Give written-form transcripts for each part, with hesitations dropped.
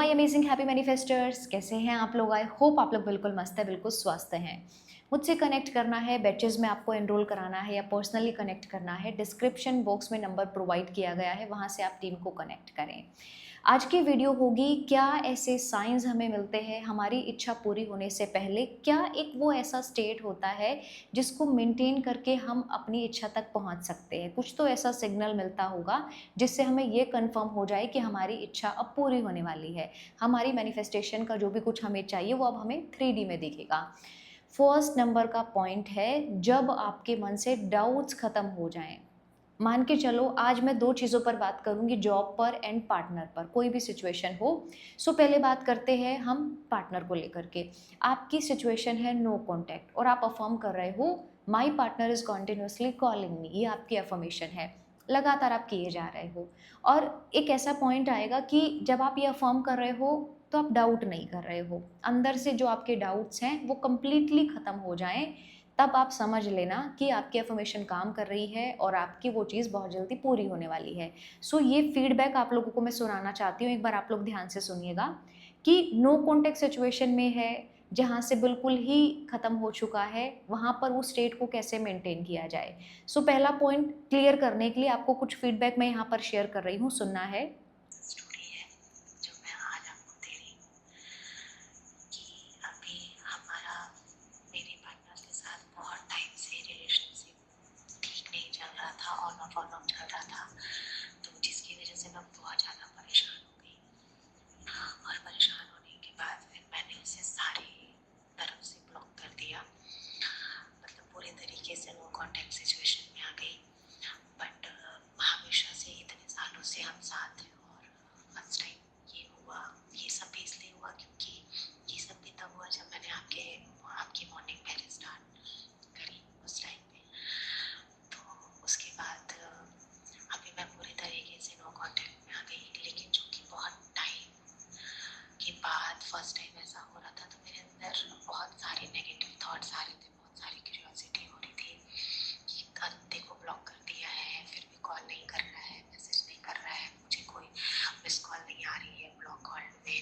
My amazing happy मैनिफेस्टर्स, कैसे हैं आप लोग? आई होप आप लोग बिल्कुल मस्त है, बिल्कुल स्वस्थ हैं। मुझसे कनेक्ट करना है, बैचेज़ में आपको एनरोल कराना है या पर्सनली कनेक्ट करना है, डिस्क्रिप्शन बॉक्स में नंबर प्रोवाइड किया गया है, वहाँ से आप टीम को कनेक्ट करें। आज की वीडियो होगी, क्या ऐसे साइंस हमें मिलते हैं हमारी इच्छा पूरी होने से पहले? क्या एक वो ऐसा स्टेट होता है जिसको मेंटेन करके हम अपनी इच्छा तक पहुंच सकते हैं? कुछ तो ऐसा सिग्नल मिलता होगा जिससे हमें ये कंफर्म हो जाए कि हमारी इच्छा अब पूरी होने वाली है। हमारी मैनिफेस्टेशन का जो भी कुछ हमें चाहिए वो अब हमें 3D में दिखेगा। फर्स्ट नंबर का पॉइंट है, जब आपके मन से डाउट्स खत्म हो जाएं। मान के चलो, आज मैं दो चीज़ों पर बात करूंगी, जॉब पर एंड पार्टनर पर, कोई भी सिचुएशन हो। सो पहले बात करते हैं हम पार्टनर को लेकर के। आपकी सिचुएशन है नो कॉन्टैक्ट और आप अफर्म कर रहे हो my partner is continuously calling me, ये आपकी अफर्मेशन है, लगातार आप किए जा रहे हो। और एक ऐसा पॉइंट आएगा कि जब आप ये अफर्म कर रहे हो तो आप डाउट नहीं कर रहे हो, अंदर से जो आपके डाउट्स हैं वो कंप्लीटली ख़त्म हो जाएं, तब आप समझ लेना कि आपकी अफर्मेशन काम कर रही है और आपकी वो चीज़ बहुत जल्दी पूरी होने वाली है। सो ये फीडबैक आप लोगों को मैं सुनाना चाहती हूँ, एक बार आप लोग ध्यान से सुनिएगा कि नो कॉन्टेक्ट सिचुएशन में है, जहाँ से बिल्कुल ही ख़त्म हो चुका है, वहाँ पर उस स्टेट को कैसे मेंटेन किया जाए। सो पहला पॉइंट क्लियर करने के लिए आपको कुछ फीडबैक मैं यहाँ पर शेयर कर रही हूँ, सुनना है। स्टोरी है जो मैं आज आपको दे रही हूँ कि अभी हमारा मेरे पार्टनर के साथ बहुत टाइम से रिलेशनशिप ठीक नहीं चल रहा था, ऑन ऑफ चल रहा था, तो जिसकी वजह से मैं बहुत ज़्यादा परेशान हो गई। और परेशान होने के बाद फिर मैंने उसे सारी तरफ से ब्लॉक कर दिया, मतलब पूरे तरीके से नो कॉन्टैक्ट सिचुएशन में आ गई। बट हमेशा से इतने सालों से हम साथ हैं और फर्स्ट टाइम ये हुआ, ये सब भी इसलिए हुआ क्योंकि ये सब भी तब हुआ जब मैंने आपकी मॉर्निंग पहले स्टार्ट करी उस टाइम पे। तो उसके बाद अभी मैं पूरे तरीके से नो कॉन्टैक्ट में आ गई, लेकिन जो कि बहुत टाइम के बाद फर्स्ट टाइम ऐसा हो रहा था, तो मेरे अंदर बहुत सारे नेगेटिव थॉट्स आ रहे थे, बहुत सारी क्यूरियोसिटी हो रही थी कि देखो ब्लॉक कर दिया है फिर भी कॉल नहीं कर रहा है, मैसेज नहीं कर रहा है, मुझे कोई मिस कॉल नहीं आ रही है, ब्लॉक कॉल में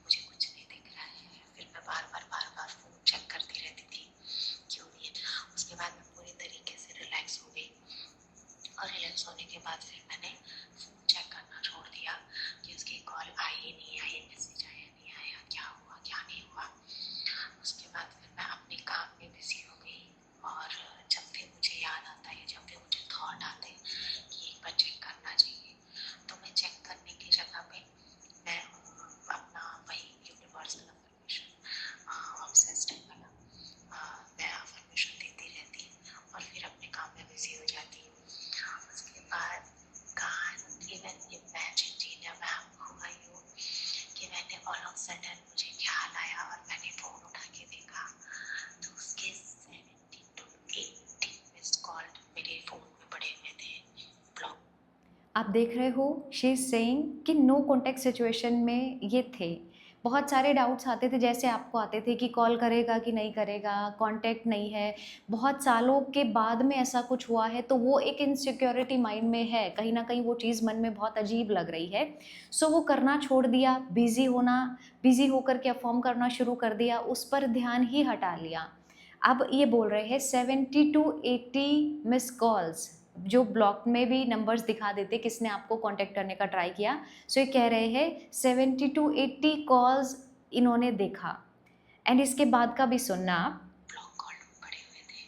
मुझे कुछ नहीं दिख रहा है। फिर मैं बार बार फ़ोन चेक करती रहती थी, क्यों नहीं है। उसके बाद मैं पूरी तरीके से रिलैक्स हो गई और रिलैक्स होने के बाद फिर मैंने फ़ोन चेक करना छोड़ दिया कि उसकी कॉल आई नहीं आई, मैसेज आया नहीं आया, क्या हुआ क्या नहीं हुआ। उसके बाद फिर मैं अपने काम में बिजी हो गई और जब भी मुझे याद आता है, जब भी मुझे थॉट आते हैं कि एक बार चेक करना चाहिए, तो मैं चेक करने की जगह पे मैं अपना वही यूनिवर्सल अफर्मेशन, ऑब्सेस्ड वाला, मैं अफर्मेशन देती रहती हूँ और फिर अपने काम में बिजी हो जाती हूँ। उसके बाद कान इवन इमेजिन जीना मैम हुआ यूँ कि मैंने ऑल ऑफ सडन मुझे ख्याल आया और मैंने फ़ोन उठा के देखा, तो उसके 70 to 80 मिस्ड कॉल मेरे फ़ोन में पड़े हुए थे, ब्लॉक। आप देख रहे हो, शी इज़ सेइंग कि नो कॉन्टैक्ट सिचुएशन में ये थे। बहुत सारे डाउट्स आते थे, जैसे आपको आते थे कि कॉल करेगा कि नहीं करेगा, कॉन्टैक्ट नहीं है। बहुत सालों के बाद में ऐसा कुछ हुआ है, तो वो एक इनसिक्योरिटी माइंड में है, कहीं न कहीं वो चीज़ मन में बहुत अजीब लग रही है। सो वो करना छोड़ दिया, बिज़ी होकर के अफ़र्म करना शुरू कर दिया, उस पर ध्यान ही हटा लिया। अब ये बोल रहे हैं 70 टू 80 मिस्ड कॉल्स, जो ब्लॉक में भी नंबर्स दिखा देते किसने आपको कांटेक्ट करने का ट्राई किया। सो ये कह रहे हैं 70 टू 80 कॉल्स इन्होंने देखा। एंड इसके बाद का भी सुनना आप। ब्लॉक कॉल पड़े हुए थे,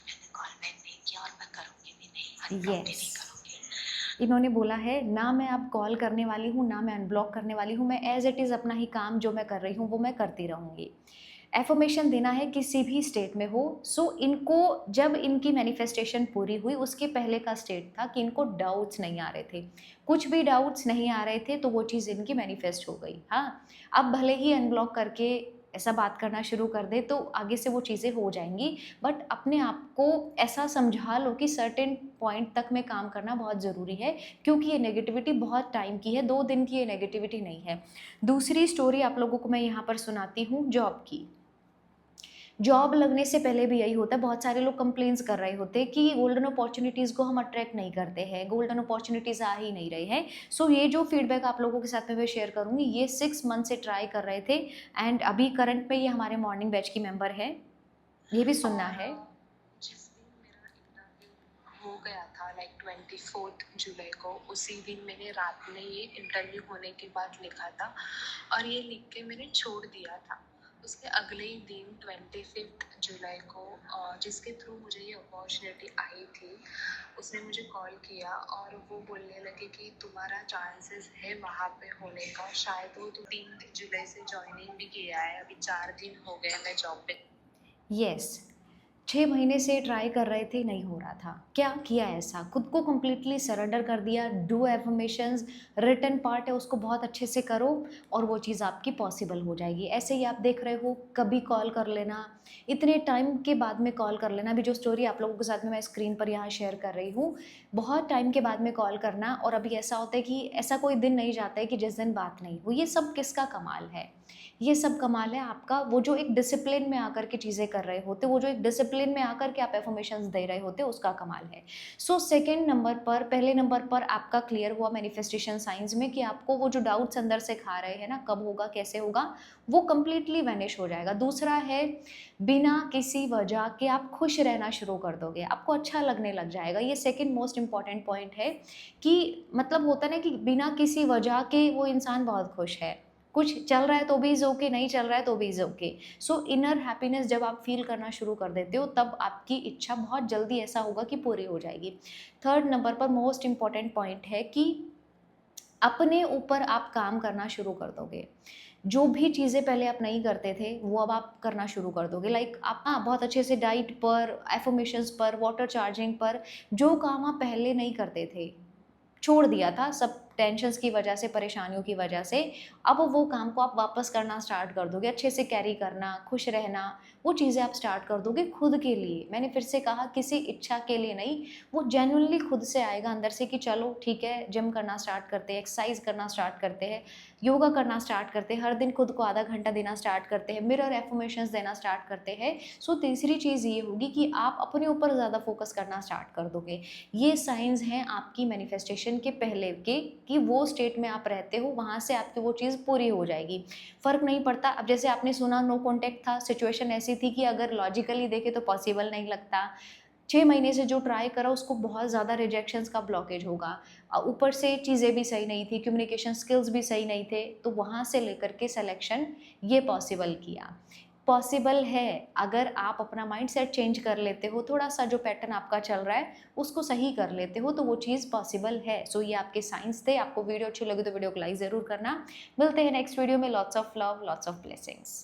मैंने कॉल बैक नहीं किया और मैं करूँगी भी नहीं, अनब्लॉक भी नहीं यस, करूँगी। इन्होंने बोला है ना मैं अब कॉल करने वाली हूँ, ना मैं अनब्लॉक करने वाली हूँ, मैं एज़ इट इज़ अपना ही काम जो मैं कर रही हूँ वो मैं करती रहूँगी। एफर्मेशन देना है किसी भी स्टेट में हो। सो इनको जब इनकी मैनिफेस्टेशन पूरी हुई, उसके पहले का स्टेट था कि इनको डाउट्स नहीं आ रहे थे, कुछ भी डाउट्स नहीं आ रहे थे, तो वो चीज़ इनकी मैनिफेस्ट हो गई। हाँ, अब भले ही अनब्लॉक करके ऐसा बात करना शुरू कर दे तो आगे से वो चीज़ें हो जाएंगी, बट अपने आप को ऐसा समझा लो कि सर्टेन पॉइंट तक में काम करना बहुत ज़रूरी है, क्योंकि ये नेगेटिविटी बहुत टाइम की है, 2 दिन की ये नेगेटिविटी नहीं है। दूसरी स्टोरी आप लोगों को मैं यहाँ पर सुनाती हूँ जॉब की। जॉब लगने से पहले भी यही होता है, बहुत सारे लोग कंप्लेंट्स कर रहे होते हैं कि गोल्डन अपॉर्चुनिटीज़ को हम अट्रैक्ट नहीं करते हैं, गोल्डन अपॉर्चुनिटीज़ आ ही नहीं रही हैं। सो ये जो फीडबैक आप लोगों के साथ में मैं शेयर करूँगी, ये 6 मंथ से ट्राई कर रहे थे एंड अभी करंट में ये हमारे मॉर्निंग बैच की मेंबर है, ये भी सुनना और है। जिस दिन मेरा इंटरव्यू हो गया था लाइक 24 जुलाई को, उसी दिन मैंने रात में ये इंटरव्यू होने के बाद लिखा था और ये लिख के मैंने छोड़ दिया था। उसके अगले ही दिन 25 जुलाई को जिसके थ्रू मुझे ये अपॉर्चुनिटी आई थी, उसने मुझे कॉल किया और वो बोलने लगे कि तुम्हारा चांसेस है वहाँ पे होने का। शायद वो तो 3 जुलाई से ज्वाइनिंग भी किया है, अभी 4 दिन हो गए मैं जॉब पे। यस, 6 महीने से ट्राई कर रहे थे, नहीं हो रहा था। क्या किया ऐसा? खुद को कंप्लीटली सरेंडर कर दिया, डू अफ़र्मेशंस, रिटन पार्ट है उसको बहुत अच्छे से करो और वो चीज़ आपकी पॉसिबल हो जाएगी। ऐसे ही आप देख रहे हो, कभी कॉल कर लेना, इतने टाइम के बाद में कॉल कर लेना। अभी जो स्टोरी आप लोगों के साथ में मैं स्क्रीन पर यहाँ शेयर कर रही हूँ, बहुत टाइम के बाद में कॉल करना। और अभी ऐसा होता है कि ऐसा कोई दिन नहीं जाता है कि जिस दिन बात नहीं हो। ये सब किसका कमाल है? ये सब कमाल है आपका, वो जो एक डिसिप्लिन में आकर के चीज़ें कर रहे होते, वो जो एक डिसिप्लिन में आकर के आप अफर्मेशंस दे रहे होते, उसका कमाल है। सो सेकंड नंबर पर, पहले नंबर पर आपका क्लियर हुआ मैनिफेस्टेशन साइंस में कि आपको वो जो डाउट्स अंदर से खा रहे हैं ना, कब होगा, कैसे होगा, वो कंप्लीटली वैनिश हो जाएगा। दूसरा है, बिना किसी वजह के आप खुश रहना शुरू कर दोगे, आपको अच्छा लगने लग जाएगा। ये सेकंड मोस्ट इंपॉर्टेंट पॉइंट है कि मतलब होता है ना कि बिना किसी वजह के वो इंसान बहुत खुश है। कुछ चल रहा है तो भी इज़ ओके, नहीं चल रहा है तो भी is okay. So inner happiness जब आप फील करना शुरू कर देते हो, तब आपकी इच्छा बहुत जल्दी ऐसा होगा कि पूरी हो जाएगी। थर्ड नंबर पर मोस्ट इम्पॉर्टेंट पॉइंट है कि अपने ऊपर आप काम करना शुरू कर दोगे। जो भी चीज़ें पहले आप नहीं करते थे, वो अब आप करना शुरू कर दोगे। लाइक आप बहुत अच्छे से डाइट पर, एफर्मेशंस पर, वाटर चार्जिंग पर, जो काम आप पहले नहीं करते थे, छोड़ दिया था सब टेंशन्स की वजह से, परेशानियों की वजह से, अब वो काम को आप वापस करना स्टार्ट कर दोगे। अच्छे से कैरी करना, खुश रहना, वो चीज़ें आप स्टार्ट कर दोगे खुद के लिए। मैंने फिर से कहा, किसी इच्छा के लिए नहीं, वो जेन्युइनली खुद से आएगा अंदर से कि चलो ठीक है, जिम करना स्टार्ट करते हैं, एक्सरसाइज करना स्टार्ट करते हैं, योगा करना स्टार्ट करते हैं, हर दिन खुद को आधा घंटा देना स्टार्ट करते हैं, मिरर एफर्मेशंस देना स्टार्ट करते हैं। सो तीसरी चीज़ ये होगी कि आप अपने ऊपर ज़्यादा फोकस करना स्टार्ट कर दोगे। ये साइंस हैं आपकी मैनिफेस्टेशन के पहले के, कि वो स्टेट में आप रहते हो, वहाँ से आपकी वो चीज़ पूरी हो जाएगी। फ़र्क नहीं पड़ता। अब जैसे आपने सुना नो कॉन्टैक्ट था, सिचुएशन ऐसी थी कि अगर लॉजिकली देखें तो पॉसिबल नहीं लगता। 6 महीने से जो ट्राई करा उसको बहुत ज़्यादा रिजेक्शंस का ब्लॉकेज होगा। ऊपर से चीज़ें भी सही नहीं थी, कम्युनिकेशन स्किल्स भी सही नहीं थे, तो वहाँ से लेकर के सिलेक्शन ये पॉसिबल किया। पॉसिबल है अगर आप अपना माइंडसेट चेंज कर लेते हो, थोड़ा-सा जो पैटर्न आपका चल रहा है उसको सही कर लेते हो, तो वो चीज़ पॉसिबल है। सो ये आपके साइंस थे। आपको वीडियो अच्छी लगी तो वीडियो को लाइक ज़रूर करना। मिलते हैं नेक्स्ट वीडियो में। Lots of love, lots of blessings.